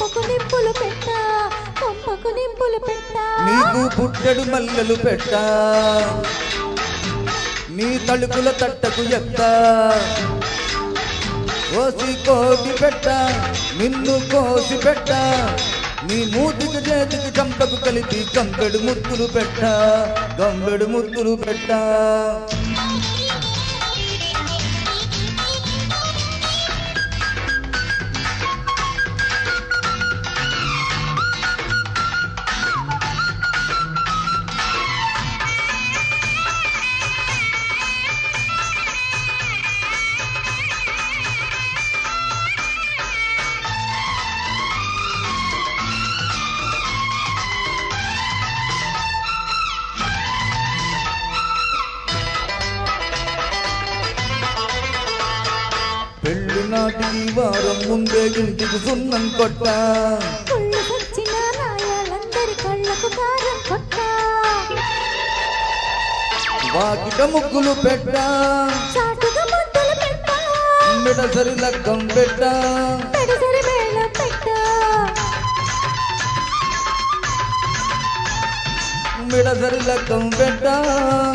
కొంపకు నిప్పులు పెట్ట కొంపకు నిప్పులు పెట్ట నీకు పుట్టెడు మల్లెలు పెట్ట నీ తలుపుల తట్టకు ఎత్త కోసి కోటి పెట్ట నిన్ను కోసి పెట్ట నీ మూతికి చేతికి చంపకు కలిపి గంబెడు ముద్దులు పెట్ట గంబెడు ముద్దులు పెట్ట పెళ్లి నాటికి వారం ముందే ఇంటికి సున్నం కొట్ట కుళ్ళు వచ్చిన నాయాలందరి కళ్ళకు కారం కొట్ట వాకిట ముగ్గులు పెట్ట చాటుగా ముద్దలు పెట్ట మిడసరి లగ్గం పెట్ట పెడసరి వేళ పెట్ట మిడసరి లగ్గం పెట్ట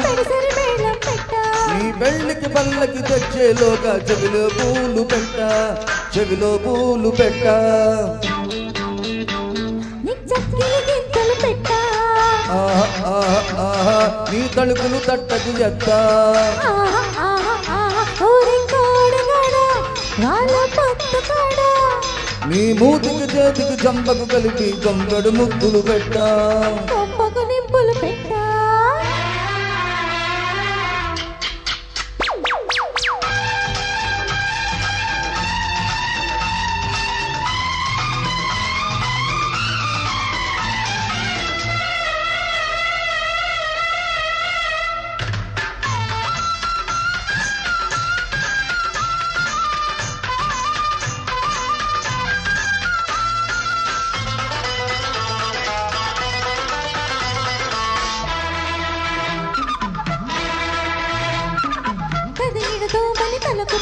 పెడసరి వేళ పెట్ట నీ పెళ్లికి పల్లకి తెచ్చేలోగా చెవిలో పూలు పెట్ట చెవిలో పూలు పెట్ట నీకు చక్కిలి గింతలు పెట్ట ఆహా ఆహా ఆహా నీ తలుపులు తట్టకు ఎత్త ఆహా ఆహా ఆహా ఊరి కోడగాడ వాళ్ళ పట్టు కాడ నీ మూతికి చేతికి చంపకు కలిపి గంగడు ముద్దులు పెట్ట కొంపకు నిప్పులు పెట్ట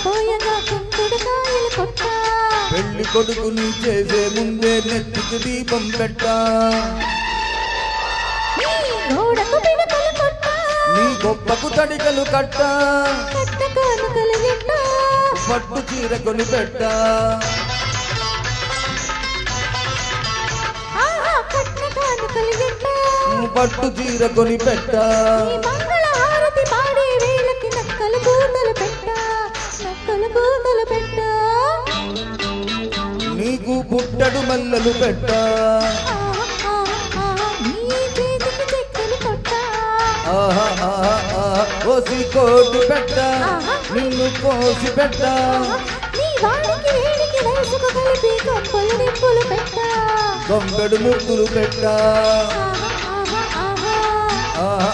పోయగా కుంకుడు కాయలు కొట్ట పెళ్లి కొడుకుని చేసే ముందే నెత్తికి దీపం పెట్ట గోడకు పిడకలు కొట్ట నీ గొప్పకు తడికలు కట్ట కట్ట కానుకలు గిట్ట పట్టు చీర కొని పెట్ట కట్ట కానుకలు గిట్ట పట్టు చీర కొని పెట్ట మంగళ హారతి పాడే వేళకి నక్కలు కూతలు పెట్ట నక్కలు కూతలు పెట్ట నీకు పుట్టడు మల్లెలు పెట్ట నీ చేతికి చెక్కలు కొట్ట ఆహా ఆహా ఆహా కోసి కోటి పెట్ట నిన్ను కోసి పెట్ట నీ వాడికి వేడికి వయసుకు కలిపి కొంపలు నిప్పులు పెట్ట గంబెడు ముద్దులు పెట్ట ఆహా